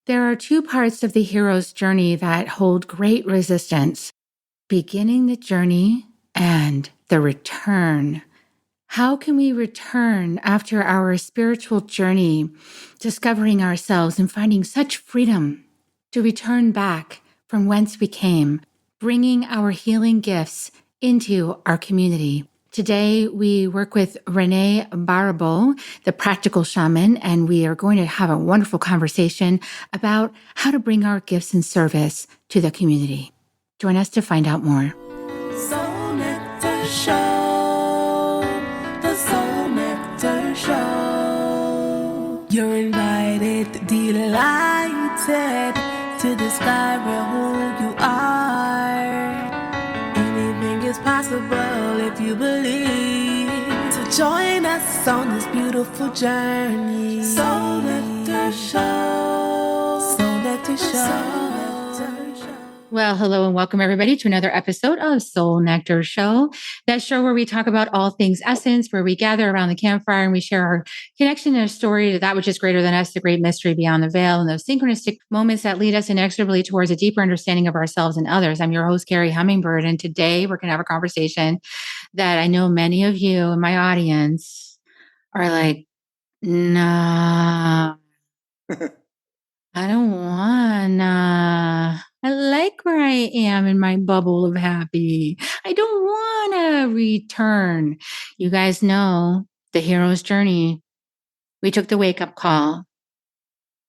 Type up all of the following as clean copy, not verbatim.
There are two parts of the hero's journey that hold great resistance: beginning the journey and the return. How can we return after our spiritual journey, discovering ourselves and finding such freedom to return back from whence we came, bringing our healing gifts into our community? Today, we work with Renee Baribeau, the Practical Shaman, and we are going to have a wonderful conversation about how to bring our gifts and service to the community. Join us to find out more. Soul Nectar Show, the Soul Nectar Show. You're invited, delighted to discover who you are. Anything is possible if you believe. So join us on this beautiful journey. Soul Nectar Show, Soul Nectar Show. Well, hello and welcome everybody to another episode of Soul Nectar Show, that show where we talk about all things essence, where we gather around the campfire and we share our connection and a story to that which is greater than us, the great mystery beyond the veil, and those synchronistic moments that lead us inexorably towards a deeper understanding of ourselves and others. I'm your host, Carrie Hummingbird, and today we're going to have a conversation that I know many of you in my audience are like, nah. I don't wanna. I like where I am in my bubble of happy. I don't wanna return. You guys know the hero's journey. We took the wake-up call.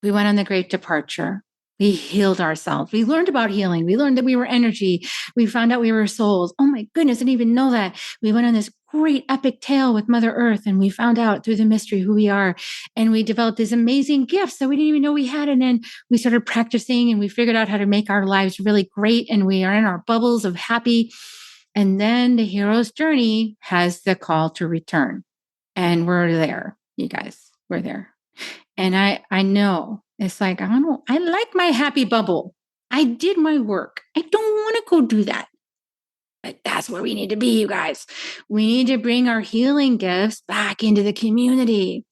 We went on the great departure. We healed ourselves. We learned about healing. We learned that we were energy. We found out we were souls. Oh my goodness, I didn't even know that. We went on this great epic tale with Mother Earth, and we found out through the mystery who we are. And we developed these amazing gifts that we didn't even know we had. And then we started practicing and we figured out how to make our lives really great. And we are in our bubbles of happy. And then the hero's journey has the call to return. And we're there, you guys. We're there. And I know it's like, I like my happy bubble. I did my work. I don't want to go do that. But that's where we need to be, you guys. We need to bring our healing gifts back into the community.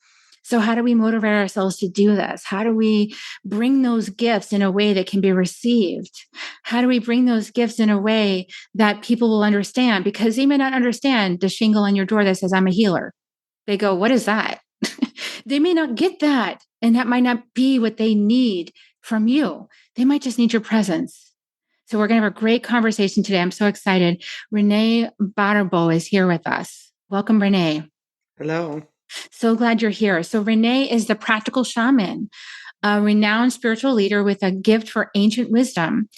So how do we motivate ourselves to do this? How do we bring those gifts in a way that can be received? How do we bring those gifts in a way that people will understand? Because they may not understand the shingle on your door that says, I'm a healer. They go, what is that? They may not get that. And that might not be what they need from you. They might just need your presence. So we're going to have a great conversation today. I'm so excited. Renee Baribeau is here with us. Welcome, Renee. Hello. So glad you're here. So Renee is the Practical Shaman, a renowned spiritual leader with a gift for ancient wisdom.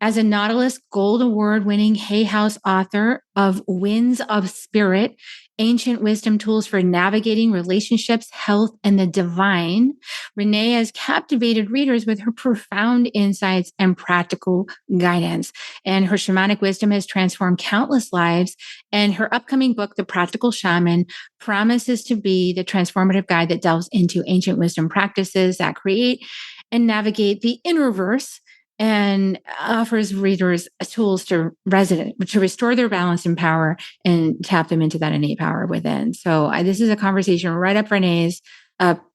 As a Nautilus Gold Award-winning Hay House author of Winds of Spirit, Ancient Wisdom Tools for Navigating Relationships, Health, and the Divine, Renee has captivated readers with her profound insights and practical guidance. And her shamanic wisdom has transformed countless lives. And her upcoming book, The Practical Shaman, promises to be the transformative guide that delves into ancient wisdom practices that create and navigate the innerverse, and offers readers tools to restore their balance and power and tap them into that innate power within. So this is a conversation right up Renee's,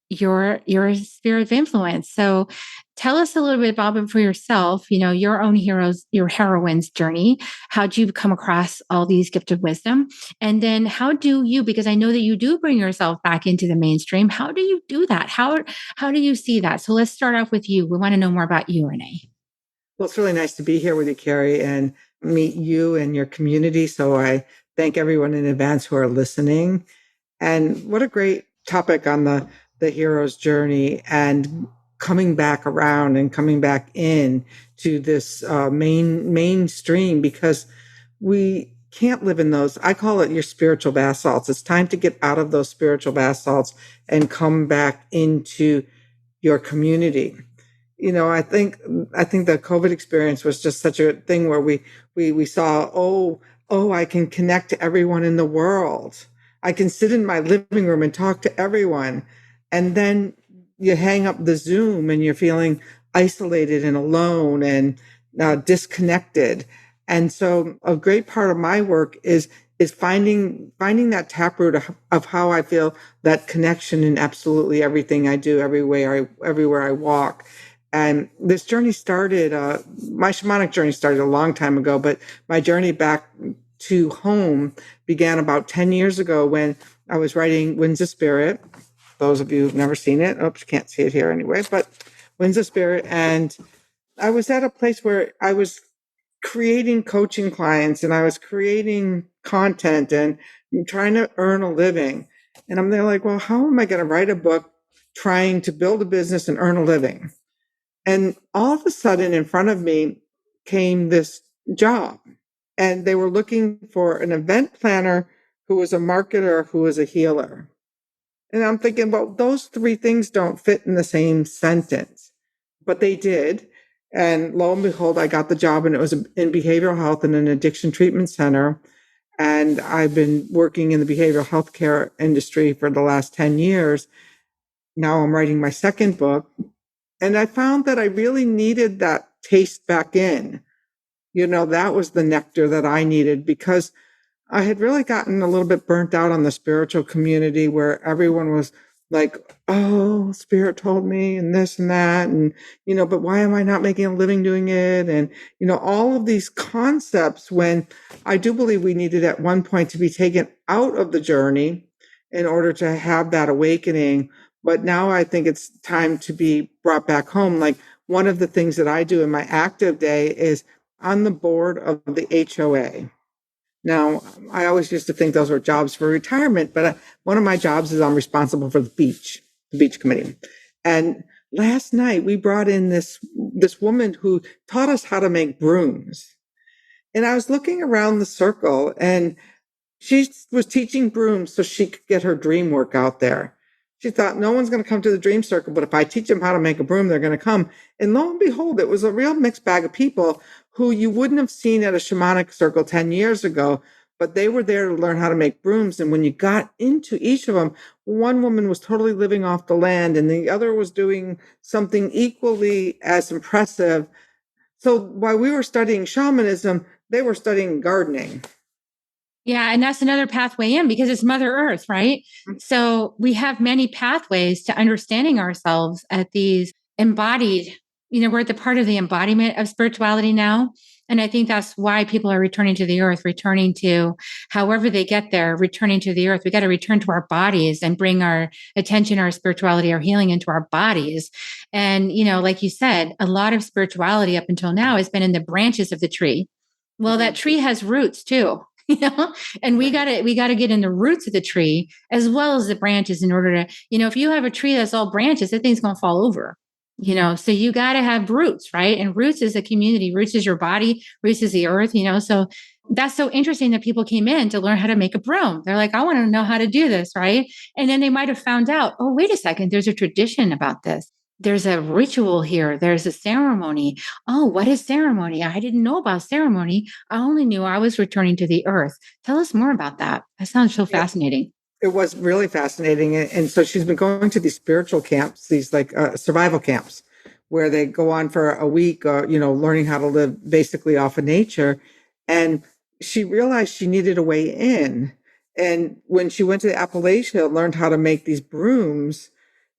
your sphere of influence. So tell us a little bit about it for yourself, your own your heroine's journey. How'd you come across all these gifts of wisdom? And then how do you, because I know that you do bring yourself back into the mainstream, how do you do that? How do you see that? So let's start off with you. We want to know more about you, Renee. Well, it's really nice to be here with you, Carrie, and meet you and your community. So I thank everyone in advance who are listening. And what a great topic on the hero's journey and coming back around and coming back in to this mainstream, because we can't live in those. I call it your spiritual bath salts. It's time to get out of those spiritual bath salts and come back into your community. I think the COVID experience was just such a thing where we saw, I can connect to everyone in the world. I can sit in my living room and talk to everyone. And then you hang up the Zoom and you're feeling isolated and alone and disconnected. And so a great part of my work is finding that taproot of how I feel that connection in absolutely everything I do, everywhere I walk. And this journey started, my shamanic journey started a long time ago, but my journey back to home began about 10 years ago when I was writing Winds of Spirit. Those of you who've never seen it, oops, can't see it here anyway, but Winds of Spirit. And I was at a place where I was creating coaching clients and I was creating content and trying to earn a living. And I'm there like, well, how am I going to write a book trying to build a business and earn a living? And all of a sudden in front of me came this job, and they were looking for an event planner who was a marketer, who was a healer. And I'm thinking, well, those three things don't fit in the same sentence, but they did. And lo and behold, I got the job, and it was in behavioral health in an addiction treatment center. And I've been working in the behavioral health care industry for the last 10 years. Now I'm writing my second book. And I found that I really needed that taste back in. That was the nectar that I needed, because I had really gotten a little bit burnt out on the spiritual community where everyone was like, oh, spirit told me and this and that. And, but why am I not making a living doing it? And, all of these concepts, when I do believe we needed at one point to be taken out of the journey in order to have that awakening. But now I think it's time to be brought back home. Like, one of the things that I do in my active day is on the board of the HOA. Now, I always used to think those were jobs for retirement, but one of my jobs is I'm responsible for the beach committee. And last night we brought in this woman who taught us how to make brooms. And I was looking around the circle, and she was teaching brooms so she could get her dream work out there. She thought, no one's going to come to the dream circle, but if I teach them how to make a broom, they're going to come. And lo and behold, it was a real mixed bag of people who you wouldn't have seen at a shamanic circle 10 years ago, but they were there to learn how to make brooms. And when you got into each of them, one woman was totally living off the land, and the other was doing something equally as impressive. So while we were studying shamanism, they were studying gardening. Yeah. And that's another pathway in, because it's Mother Earth, right? So we have many pathways to understanding ourselves at these embodied, we're at the part of the embodiment of spirituality now. And I think that's why people are returning to the earth, returning to however they get there, returning to the earth. We got to return to our bodies and bring our attention, our spirituality, our healing into our bodies. And, like you said, a lot of spirituality up until now has been in the branches of the tree. Well, that tree has roots too. And we got to get in the roots of the tree as well as the branches in order to, if you have a tree that's all branches, that thing's going to fall over, so you got to have roots, right? And roots is a community, roots is your body, roots is the earth, so that's so interesting that people came in to learn how to make a broom. They're like, I want to know how to do this, right? And then they might have found out, oh, wait a second, there's a tradition about this. There's a ritual here. There's a ceremony. Oh, what is ceremony? I didn't know about ceremony. I only knew I was returning to the earth. Tell us more about that. That sounds so fascinating. It was really fascinating. And so she's been going to these spiritual camps, these like survival camps, where they go on for a week, learning how to live basically off of nature. And she realized she needed a way in. And when she went to Appalachia and learned how to make these brooms,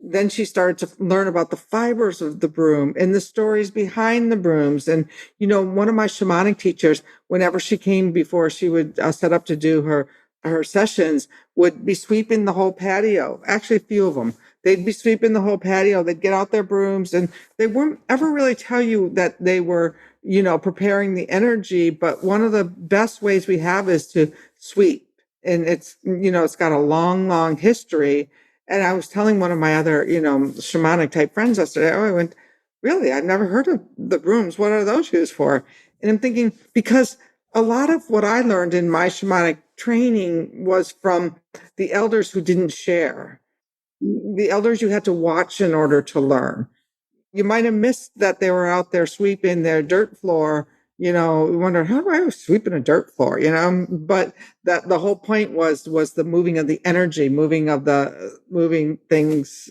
then she started to learn about the fibers of the broom and the stories behind the brooms. And, one of my shamanic teachers, whenever she came before she would set up to do her sessions, would be sweeping the whole patio. Actually, a few of them. They'd be sweeping the whole patio. They'd get out their brooms, and they wouldn't ever really tell you that they were, preparing the energy. But one of the best ways we have is to sweep. And it's, it's got a long, long history. And I was telling one of my other, shamanic type friends yesterday, I went, really? I've never heard of the brooms. What are those used for? And I'm thinking, because a lot of what I learned in my shamanic training was from the elders who didn't share. The elders you had to watch in order to learn. You might have missed that they were out there sweeping their dirt floor. We wonder, how do I was sweeping a dirt floor, but that the whole point was the moving of the energy, moving things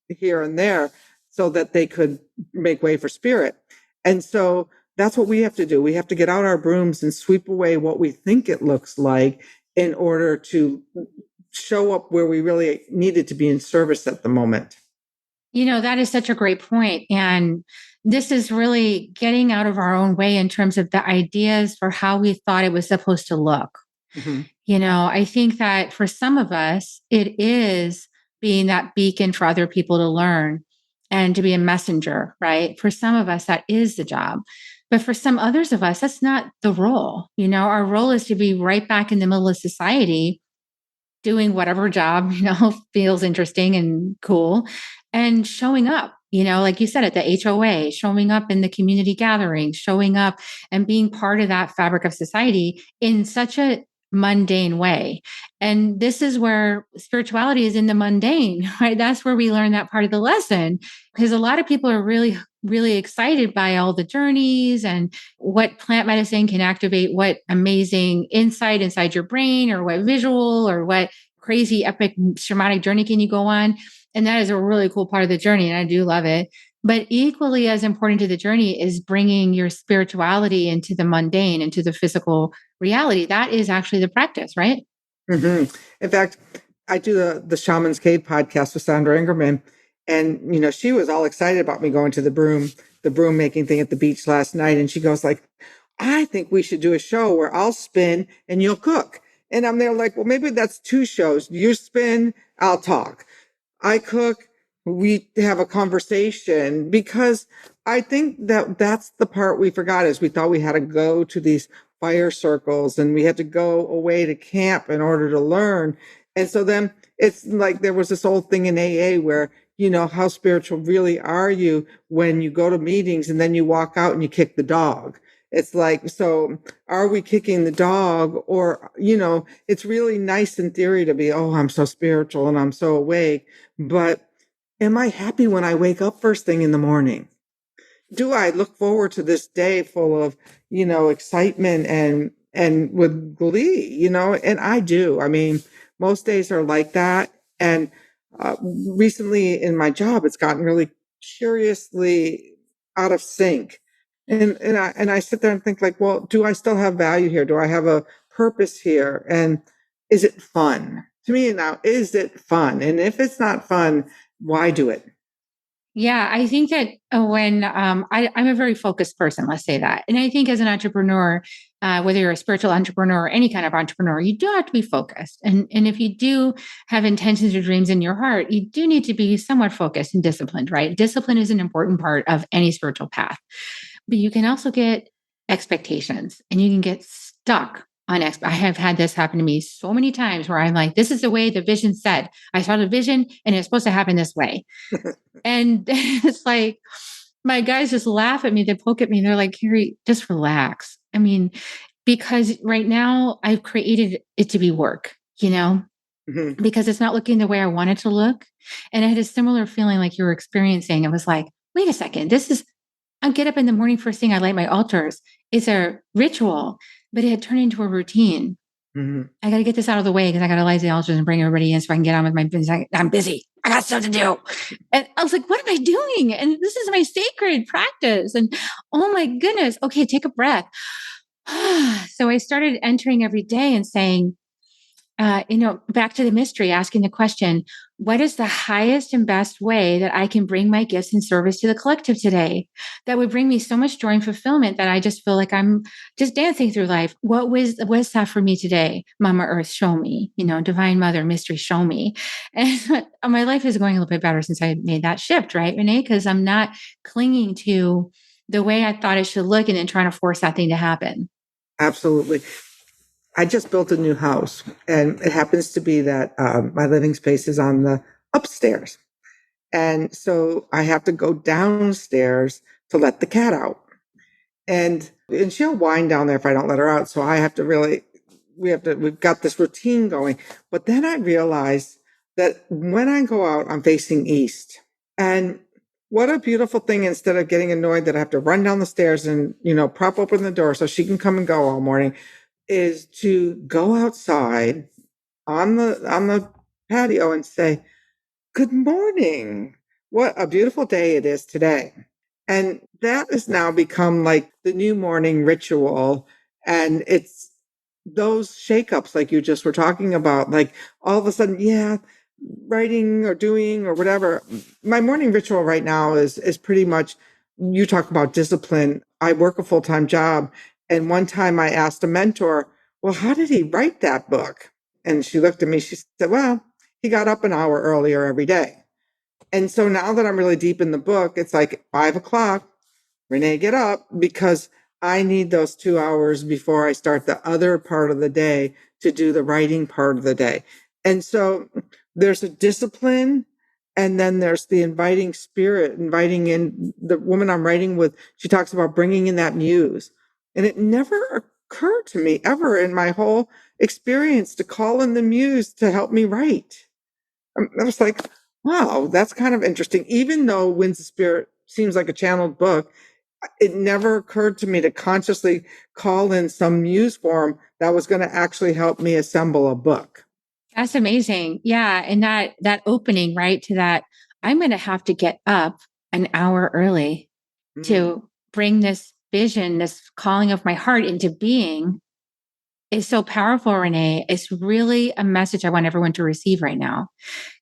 here and there so that they could make way for spirit. And so that's what we have to do. We have to get out our brooms and sweep away what we think it looks like in order to show up where we really needed to be in service at the moment. That is such a great point. And this is really getting out of our own way in terms of the ideas for how we thought it was supposed to look. Mm-hmm. I think that for some of us, it is being that beacon for other people to learn and to be a messenger, right? For some of us, that is the job. But for some others of us, that's not the role. Our role is to be right back in the middle of society doing whatever job, feels interesting and cool and showing up, like you said, at the HOA, showing up in the community gatherings, showing up and being part of that fabric of society in such a mundane way. And this is where spirituality is in the mundane, right? That's where we learn that part of the lesson because a lot of people are really, really excited by all the journeys and what plant medicine can activate, what amazing insight inside your brain, or what visual, or what crazy epic shamanic journey can you go on. And that is a really cool part of the journey. And I do love it. But equally as important to the journey is bringing your spirituality into the mundane, into the physical reality. That is actually the practice, right? Mm-hmm. In fact, I do the Shaman's Cave podcast with Sandra Ingerman, and she was all excited about me going to the broom making thing at the beach last night, and she goes like, "I think we should do a show where I'll spin and you'll cook." And I'm there like, "Well, maybe that's two shows. You spin, I'll talk. I cook, we have a conversation," because I think that that's the part we forgot is we thought we had to go to these fire circles and we had to go away to camp in order to learn. And so then it's like there was this old thing in AA where, how spiritual really are you when you go to meetings and then you walk out and you kick the dog? It's like, so are we kicking the dog? Or, it's really nice in theory to be, oh, I'm so spiritual and I'm so awake. But am I happy when I wake up first thing in the morning? Do I look forward to this day full of, excitement and with glee, and I do. I mean, most days are like that. And recently in my job, it's gotten really curiously out of sync. And I sit there and think like, well, do I still have value here? Do I have a purpose here? And is it fun? To me now, is it fun? And if it's not fun, why do it? Yeah, I think that when I'm a very focused person, let's say that. And I think as an entrepreneur, whether you're a spiritual entrepreneur or any kind of entrepreneur, you do have to be focused. And if you do have intentions or dreams in your heart, you do need to be somewhat focused and disciplined, right? Discipline is an important part of any spiritual path. But you can also get expectations and you can get stuck on I have had this happen to me so many times where I'm like, this is the way the vision said. I saw the vision and it's supposed to happen this way. And it's like, my guys just laugh at me. They poke at me. They're like, Carrie, just relax. I mean, because right now I've created it to be work, Mhm. because it's not looking the way I want it to look. And I had a similar feeling like you were experiencing. It was like, wait a second, I get up in the morning, first thing I light my altars. It's a ritual, but it had turned into a routine. Mhm. I got to get this out of the way because I got to light the altars and bring everybody in so I can get on with my business. I'm busy. I got stuff to do. And I was like, what am I doing? And this is my sacred practice. And oh my goodness. Okay, take a breath. So I started entering every day and saying, back to the mystery, asking the question, what is the highest and best way that I can bring my gifts and service to the collective today? That would bring me so much joy and fulfillment that I just feel like I'm just dancing through life. What's that for me today? Mama Earth, show me, Divine Mother, mystery, show me. And my life is going a little bit better since I made that shift, right, Renee? Because I'm not clinging to the way I thought it should look and then trying to force that thing to happen. Absolutely. I just built a new house, and it happens to be that my living space is on the upstairs. And so I have to go downstairs to let the cat out. And she'll whine down there if I don't let her out. So I have to really, we've got this routine going. But then I realized that when I go out, I'm facing east. And what a beautiful thing, instead of getting annoyed that I have to run down the stairs and, prop open the door so she can come and go all morning, is to go outside on the patio and say, "Good morning. What a beautiful day it is today." And that has now become like the new morning ritual. And it's those shakeups like you just were talking about, like all of a sudden, yeah, writing or doing or whatever, my morning ritual right now is pretty much, you talk about discipline. I work a full-time job. And one time I asked a mentor, well, how did he write that book? And she looked at me, she said, well, he got up an hour earlier every day. And so now that I'm really deep in the book, it's like 5 o'clock, Renee, get up, because I need those 2 hours before I start the other part of the day to do the writing part of the day. And so there's a discipline, and then there's the inviting spirit, inviting in the woman I'm writing with. She talks about bringing in that muse. And it never occurred to me ever in my whole experience to call in the muse to help me write. I was like, wow, that's kind of interesting. Even though Winds of Spirit seems like a channeled book, it never occurred to me to consciously call in some muse form that was going to actually help me assemble a book. That's amazing. Yeah. And that opening, right, to that, I'm going to have to get up an hour early to bring this vision, this calling of my heart into being is so powerful, Renee. It's really a message I want everyone to receive right now.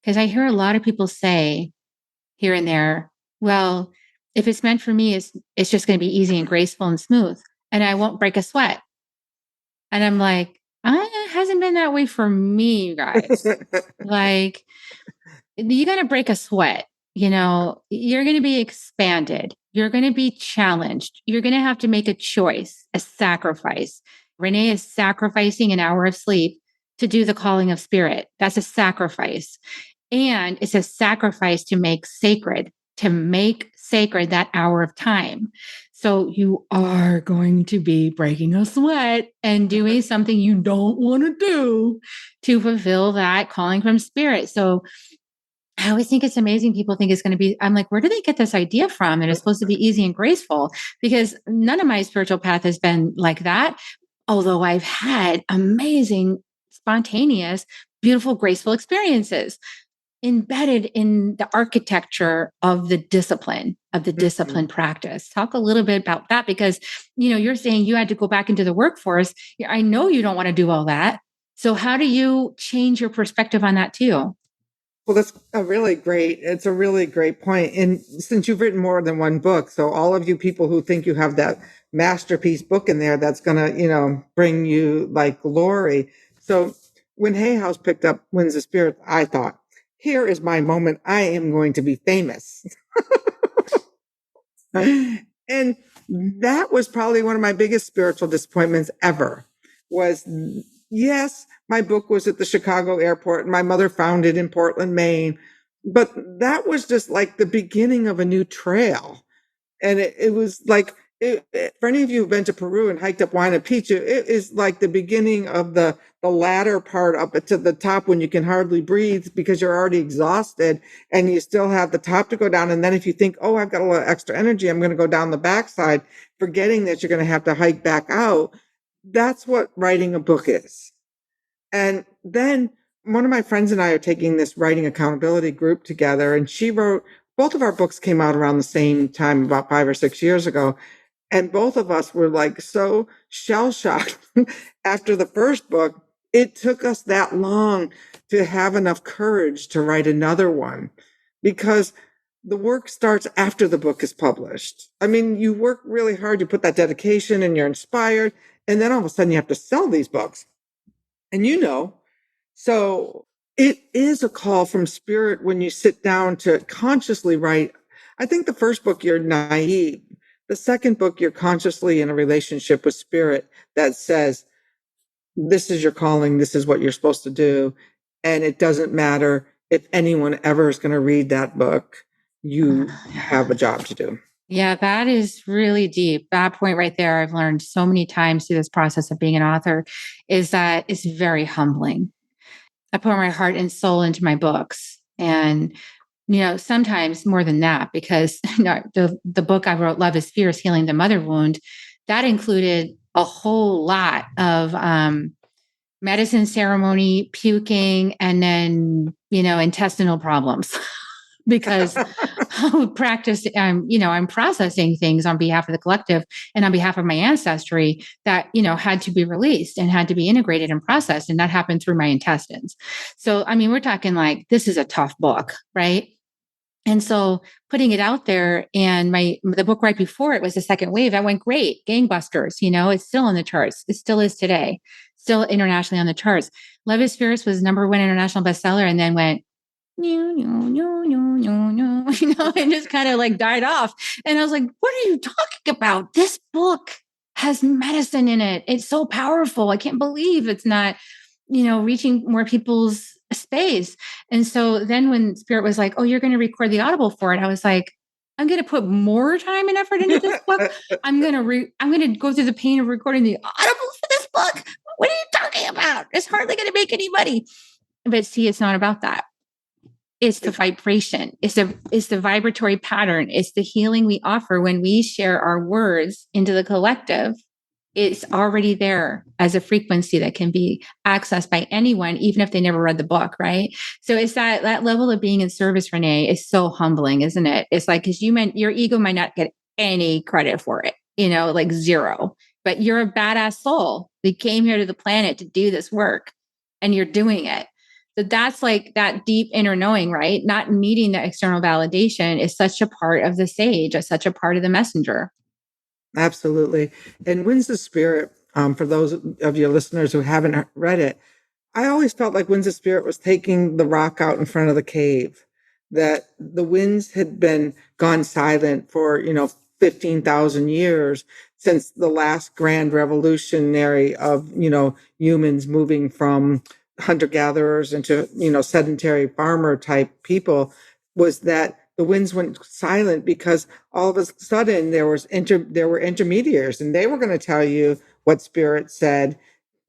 Because I hear a lot of people say here and there, well, if it's meant for me, it's just going to be easy and graceful and smooth, and I won't break a sweat. And I'm like, it hasn't been that way for me, you guys. Like, you're going to break a sweat. You're going to be expanded. You're going to be challenged. You're going to have to make a choice, a sacrifice. Renee is sacrificing an hour of sleep to do the calling of spirit. That's a sacrifice. And it's a sacrifice to make sacred that hour of time. So you are going to be breaking a sweat and doing something you don't want to do to fulfill that calling from spirit. So I always think it's amazing. People think it's going to be, I'm like, where do they get this idea from? And it's supposed to be easy and graceful, because none of my spiritual path has been like that. Although I've had amazing, spontaneous, beautiful, graceful experiences embedded in the architecture of the discipline practice. Talk a little bit about that, because, you're saying you had to go back into the workforce. I know you don't want to do all that. So how do you change your perspective on that too? Well, it's a really great point. And since you've written more than one book, so all of you people who think you have that masterpiece book in there, that's going to, bring you like glory. So when Hay House picked up Winds of Spirit, I thought, here is my moment. I am going to be famous. And that was probably one of my biggest spiritual disappointments ever. Was, yes, my book was at the Chicago airport and my mother found it in Portland, Maine, but that was just like the beginning of a new trail. And it was like, for any of you who've been to Peru and hiked up Huayna Picchu, it is like the beginning of the latter part up to the top, when you can hardly breathe because you're already exhausted and you still have the top to go down. And then if you think, oh, I've got a little extra energy, I'm going to go down the backside, forgetting that you're going to have to hike back out. That's what writing a book is. And then one of my friends and I are taking this writing accountability group together, and she wrote, both of our books came out around the same time, about 5 or 6 years ago. And both of us were like so shell shocked after the first book. It took us that long to have enough courage to write another one, because the work starts after the book is published. I mean, you work really hard, you put that dedication and you're inspired. And then all of a sudden you have to sell these books. And so it is a call from spirit when you sit down to consciously write. I think the first book, you're naive. The second book, you're consciously in a relationship with spirit that says, this is your calling. This is what you're supposed to do. And it doesn't matter if anyone ever is going to read that book. You have a job to do. Yeah, that is really deep. That point right there, I've learned so many times through this process of being an author, is that it's very humbling. I pour my heart and soul into my books. And, sometimes more than that, because the book I wrote, Love is Fierce, Healing the Mother Wound, that included a whole lot of medicine ceremony, puking, and then, intestinal problems. because practice, I'm processing things on behalf of the collective and on behalf of my ancestry that, had to be released and had to be integrated and processed. And that happened through my intestines. So, we're talking like, this is a tough book, right? And so putting it out there, and the book right before it was The Second Wave. That went great, gangbusters. It's still on the charts. It still is today, still internationally on the charts. Love is Fierce was #1 international bestseller, and then went and just kind of like died off. And I was like, what are you talking about? This book has medicine in it. It's so powerful. I can't believe it's not, reaching more people's space. And so then when Spirit was like, oh, you're going to record the Audible for it, I was like, I'm going to put more time and effort into this book. I'm going to go through the pain of recording the Audible for this book. What are you talking about? It's hardly going to make any money. But see, it's not about that. It's the vibration. It's the vibratory pattern. It's the healing we offer when we share our words into the collective. It's already there as a frequency that can be accessed by anyone, even if they never read the book, right? So it's that level of being in service, Renee, is so humbling, isn't it? It's like, because your ego might not get any credit for it, like zero, but you're a badass soul. We came here to the planet to do this work, and you're doing it. So that's like that deep inner knowing, right? Not needing the external validation is such a part of the sage, such a part of the messenger. Absolutely. And Winds of Spirit, for those of your listeners who haven't read it, I always felt like Winds of Spirit was taking the rock out in front of the cave, that the winds had been gone silent for, 15,000 years since the last grand revolutionary of, humans moving from hunter-gatherers into, sedentary farmer type people, was that the winds went silent because all of a sudden there were intermediaries, and they were going to tell you what Spirit said.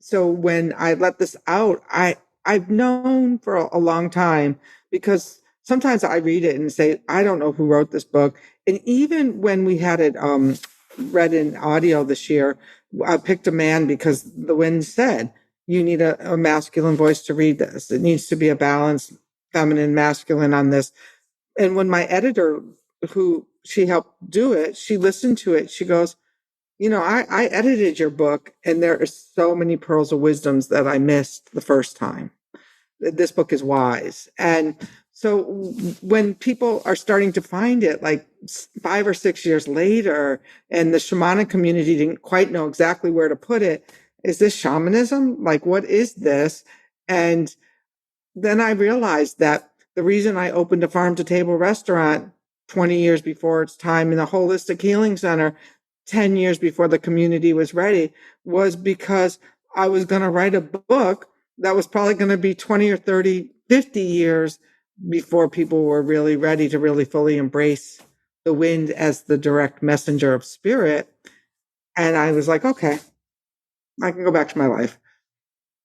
So when I let this out, I've known for a long time, because sometimes I read it and say, I don't know who wrote this book. And even when we had it read in audio this year, I picked a man because the wind said, you need a masculine voice to read this. It needs to be a balanced feminine, masculine on this. And when my editor, who she helped do it, she listened to it. She goes, I edited your book, and there are so many pearls of wisdoms that I missed the first time. This book is wise. And so when people are starting to find it like 5 or 6 years later, and the shamanic community didn't quite know exactly where to put it, is this shamanism? Like, what is this? And then I realized that the reason I opened a farm to table restaurant 20 years before its time in a holistic healing center, 10 years before the community was ready, was because I was going to write a book that was probably going to be 20 or 30, 50 years before people were really ready to really fully embrace the wind as the direct messenger of Spirit. And I was like, okay, I can go back to my life.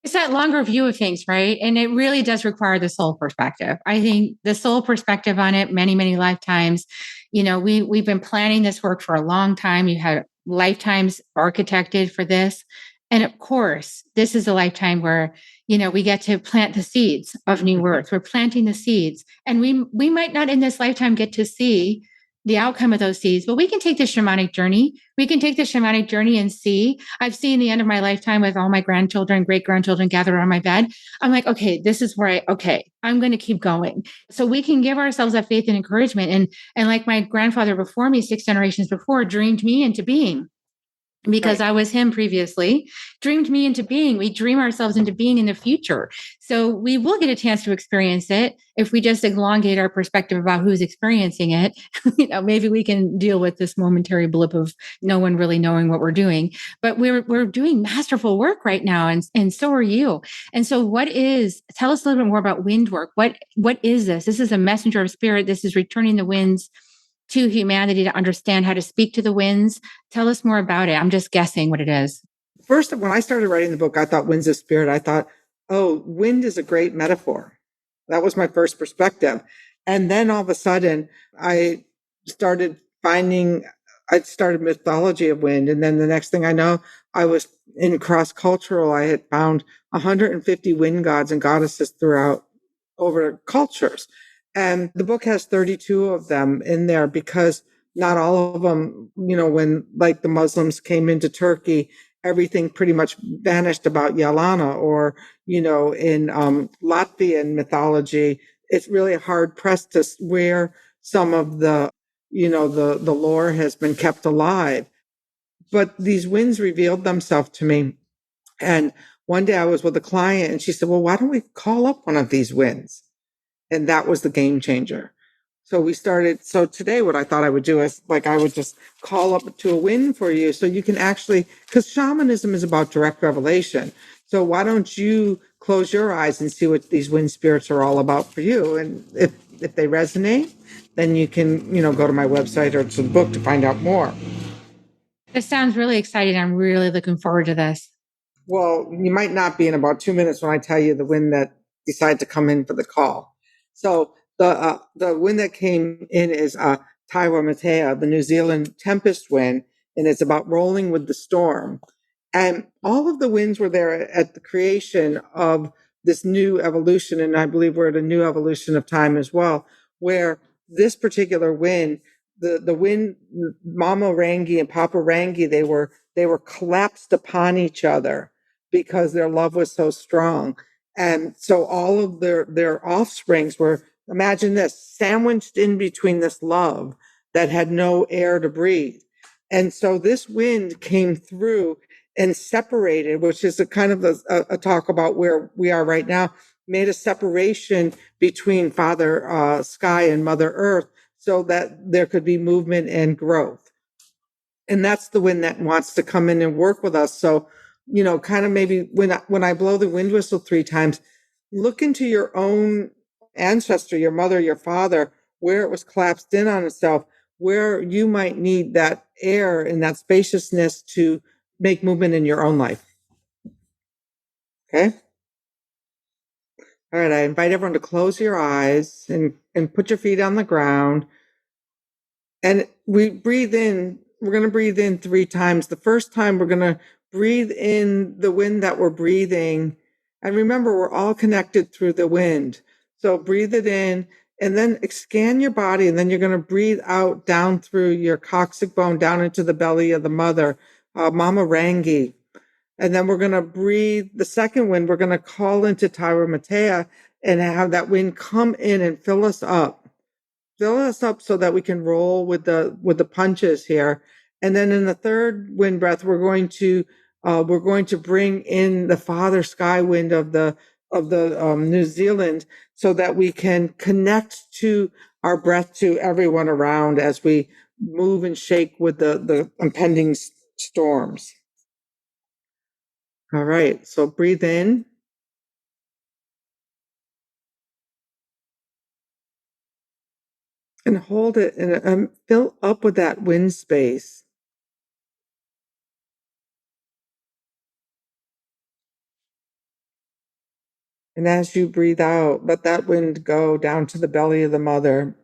It's that longer view of things, right? And it really does require the soul perspective. I think the soul perspective on it, many, many lifetimes. We've been planning this work for a long time. You had lifetimes architected for this. And of course, this is a lifetime where, we get to plant the seeds of new earth. We're planting the seeds. And we might not in this lifetime get to see the outcome of those seeds, but we can take the shamanic journey. We can take the shamanic journey and see. I've seen the end of my lifetime with all my grandchildren, great grandchildren gathered around my bed. I'm like, okay, this is where I'm going to keep going. So we can give ourselves that faith and encouragement. And like my grandfather before me, 6 generations before, dreamed me into being. Because I was him previously, dreamed me into being. We dream ourselves into being in the future. So we will get a chance to experience it if we just elongate our perspective about who's experiencing it. Maybe we can deal with this momentary blip of no one really knowing what we're doing. But we're doing masterful work right now, and so are you. And so tell us a little bit more about wind work. What is this? This is a messenger of Spirit. This is returning the winds to humanity to understand how to speak to the winds. Tell us more about it. I'm just guessing what it is. First, when I started writing the book, I thought Winds of Spirit. I thought, oh, wind is a great metaphor. That was my first perspective. And then all of a sudden, I started mythology of wind. And then the next thing I know, I was in cross-cultural. I had found 150 wind gods and goddesses throughout over cultures. And the book has 32 of them in there because not all of them, when like the Muslims came into Turkey, everything pretty much vanished about Yelena, or, in Latvian mythology, it's really hard pressed to where some of the lore has been kept alive. But these winds revealed themselves to me. And one day I was with a client and she said, well, why don't we call up one of these winds? And that was the game changer. So we started. So today, what I thought I would do is like I would just call up to a wind for you so you can actually, because shamanism is about direct revelation. So why don't you close your eyes and see what these wind spirits are all about for you? And if they resonate, then you can, go to my website or to the book to find out more. This sounds really exciting. I'm really looking forward to this. Well, you might not be in about 2 minutes when I tell you the wind that decided to come in for the call. So the wind that came in is Taiwa Matea, the New Zealand tempest wind, and it's about rolling with the storm. And all of the winds were there at the creation of this new evolution, and I believe we're at a new evolution of time as well, where this particular wind, the wind, Mama Rangi and Papa Rangi, they were collapsed upon each other because their love was so strong. And so all of their offsprings were, imagine this, sandwiched in between this love that had no air to breathe. And so this wind came through and separated, which is a kind of a talk about where we are right now, made a separation between Father Sky and Mother Earth so that there could be movement and growth. And that's the wind that wants to come in and work with us. So, kind of maybe when I blow the wind whistle 3 times, look into your own ancestor, your mother, your father, where it was collapsed in on itself, where you might need that air and that spaciousness to make movement in your own life. Okay? All right, I invite everyone to close your eyes and put your feet on the ground. And we breathe in. We're going to breathe in 3 times. The first time, we're going to breathe in the wind that we're breathing. And remember, we're all connected through the wind. So breathe it in and then scan your body. And then you're going to breathe out down through your coccyx bone, down into the belly of the mother, Mama Rangi. And then we're going to breathe the second wind. We're going to call into Tyra Matea and have that wind come in and fill us up so that we can roll with the punches here. And then in the third wind breath, we're going to bring in the Father Sky wind of the New Zealand so that we can connect to our breath to everyone around as we move and shake with the impending storms. All right, so breathe in. And hold it and fill up with that wind space. And as you breathe out, let that wind go down to the belly of the mother.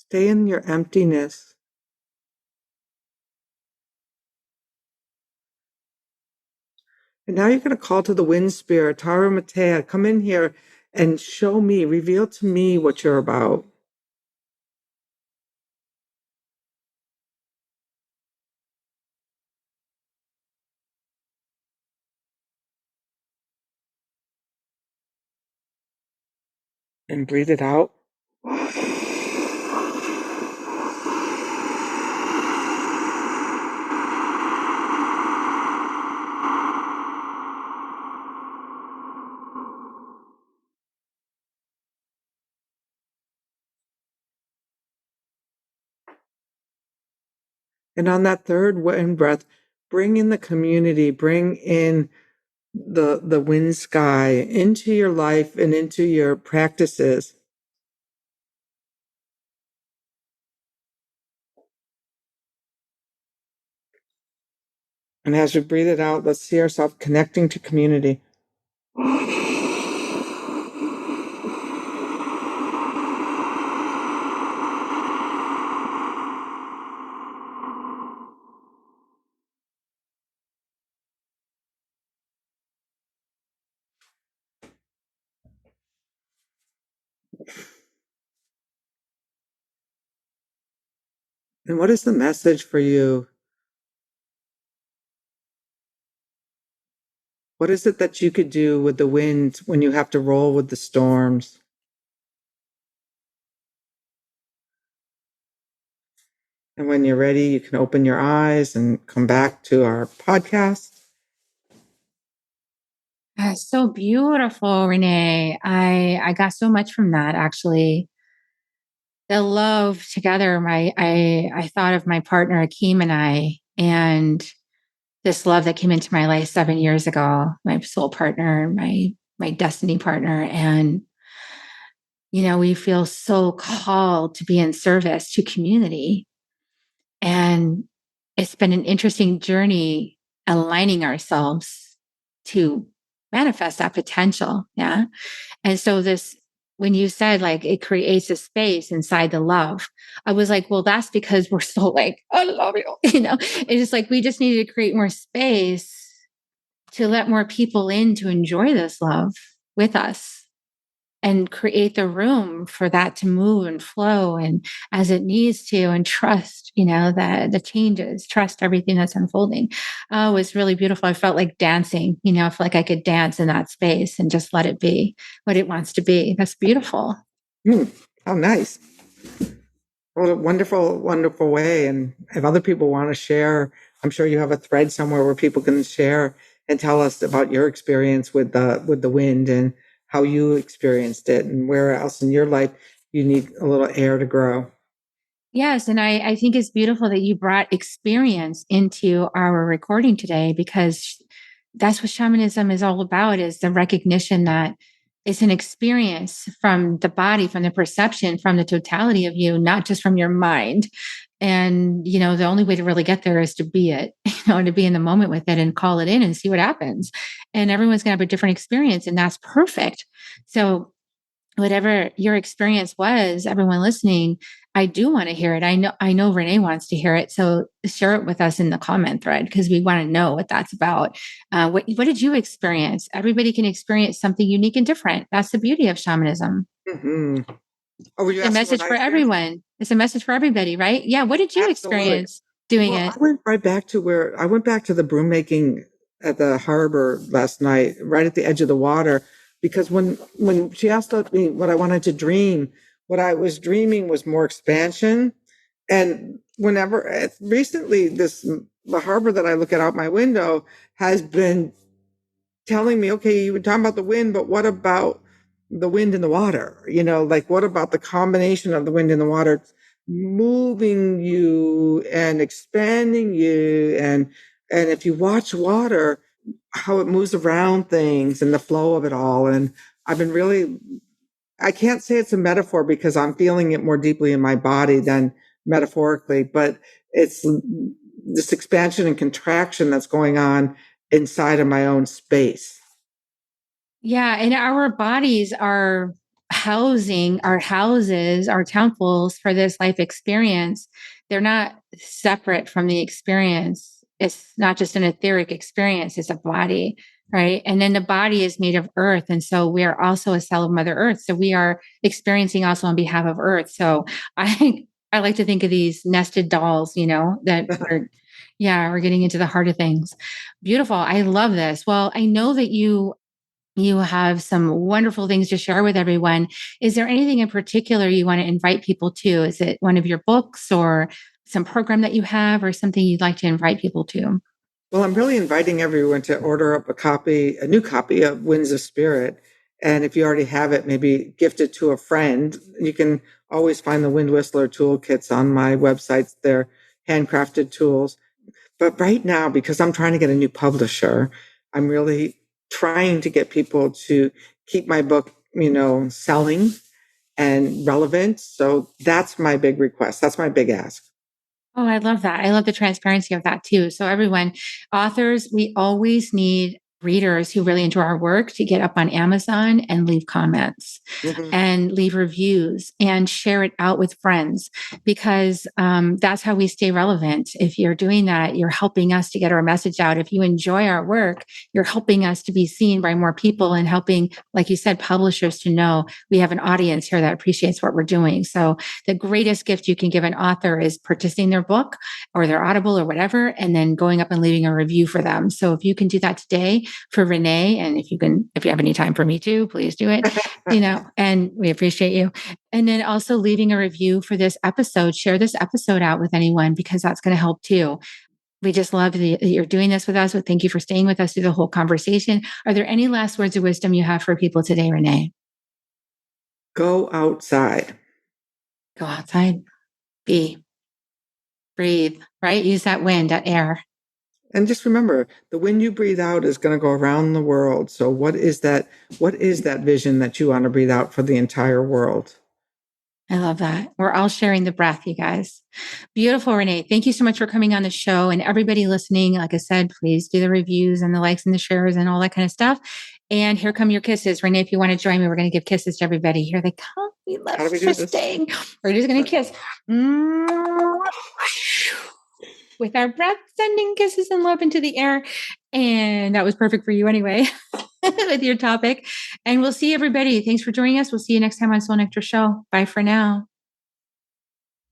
Stay in your emptiness. And now you're going to call to the wind spirit, Tara Matea, come in here and show me, reveal to me what you're about. And breathe it out. And on that third wind breath, bring in the community, bring in the wind sky into your life and into your practices. And as we breathe it out, let's see ourselves connecting to community. And what is the message for you? What is it that you could do with the wind when you have to roll with the storms? And when you're ready, you can open your eyes and come back to our podcast. So beautiful, Renee. I got so much from that actually. The love together. I thought of my partner Akeem and I, and this love that came into my life 7 years ago. My soul partner, my destiny partner, and we feel so called to be in service to community. And it's been an interesting journey aligning ourselves to manifest that potential. Yeah. And so when you said like it creates a space inside the love, I was like, well, that's because we're so like, I love you. It's just like we just needed to create more space to let more people in to enjoy this love with us and create the room for that to move and flow and as it needs to, and trust, that the changes, trust everything that's unfolding. Oh, it was really beautiful. I felt like dancing, I felt like I could dance in that space and just let it be what it wants to be. That's beautiful. How nice. What a wonderful, wonderful way. And if other people want to share, I'm sure you have a thread somewhere where people can share and tell us about your experience with the wind and how you experienced it and where else in your life you need a little air to grow. Yes. And I think it's beautiful that you brought experience into our recording today, because that's what shamanism is all about, is the recognition that it's an experience from the body, from the perception, from the totality of you, not just from your mind. And, the only way to really get there is to be it, to be in the moment with it and call it in and see what happens. And everyone's going to have a different experience, and that's perfect. So whatever your experience was, everyone listening, I do want to hear it. I know Renee wants to hear it. So share it with us in the comment thread, because we want to know what that's about. What did you experience? Everybody can experience something unique and different. That's the beauty of shamanism. Mm-hmm. Oh, were you It's a asking what message I for experienced? everyone. It's a message for everybody, right? Yeah. What did you Absolutely. experience doing Well, it? I went back to the broom making at the harbor last night, right at the edge of the water, because when she asked me what I wanted to dream, what I was dreaming was more expansion. And recently, the harbor that I look at out my window has been telling me, okay, you were talking about the wind, but what about the wind in the water? Like what about the combination of the wind and the water moving you and expanding you? And if you watch water, how it moves around things and the flow of it all. And I've been really, I can't say it's a metaphor because I'm feeling it more deeply in my body than metaphorically, but it's this expansion and contraction that's going on inside of my own space. Yeah, and our bodies are housing our houses, our temples for this life experience. They're not separate from the experience. It's not just an etheric experience, it's a body, right? And then the body is made of earth. And so we are also a cell of Mother Earth. So we are experiencing also on behalf of Earth. So I like to think of these nested dolls, that we're getting into the heart of things. Beautiful. I love this. Well, I know that you have some wonderful things to share with everyone. Is there anything in particular you want to invite people to? Is it one of your books or some program that you have or something you'd like to invite people to? Well, I'm really inviting everyone to order up a new copy of Winds of Spirit. And if you already have it, maybe gift it to a friend. You can always find the Wind Whistler toolkits on my websites. They're handcrafted tools. But right now, because I'm trying to get a new publisher, I'm really trying to get people to keep my book, selling and relevant. So that's my big request. That's my big ask. Oh, I love that. I love the transparency of that too. So everyone, authors, we always need readers who really enjoy our work to get up on Amazon and leave comments and leave reviews and share it out with friends, because that's how we stay relevant. If you're doing that, you're helping us to get our message out. If you enjoy our work, you're helping us to be seen by more people and helping, like you said, publishers to know we have an audience here that appreciates what we're doing. So the greatest gift you can give an author is purchasing their book or their Audible or whatever, and then going up and leaving a review for them. So if you can do that today for Renee, and if you have any time for me too, please do it, and we appreciate you. And then also leaving a review for this episode, share this episode out with anyone, because that's going to help too. We just love that you're doing this with us. So thank you for staying with us through the whole conversation. Are there any last words of wisdom you have for people today, Renee? Go outside. Go outside, breathe, right? Use that wind, that air. And just remember, the wind you breathe out is going to go around the world. So what is that vision that you want to breathe out for the entire world? I love that. We're all sharing the breath, you guys. Beautiful, Renee. Thank you so much for coming on the show. And everybody listening, like I said, please do the reviews and the likes and the shares and all that kind of stuff. And here come your kisses. Renee, if you want to join me, we're going to give kisses to everybody. Here they come. We love staying. We're just going to kiss. With our breath, sending kisses and love into the air. And that was perfect for you anyway, with your topic. And we'll see everybody. Thanks for joining us. We'll see you next time on Soul Nectar Show. Bye for now.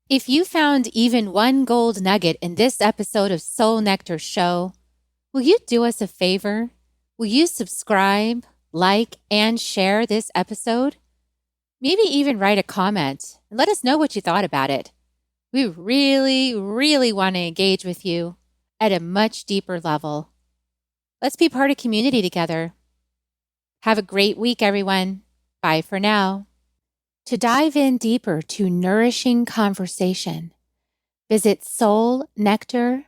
If you found even one gold nugget in this episode of Soul Nectar Show, will you do us a favor? Will you subscribe, like, and share this episode? Maybe even write a comment and let us know what you thought about it. We really, really want to engage with you at a much deeper level. Let's be part of community together. Have a great week, everyone. Bye for now. To dive in deeper to nourishing conversation, visit soulnectar.show.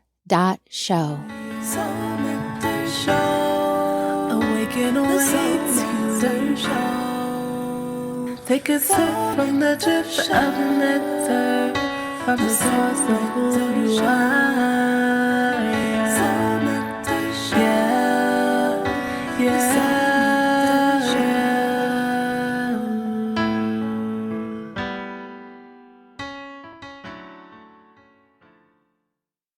Soul Nectar Show. Awaken, awake, show. Take a sip from the drip of nectar, from the source of who you are.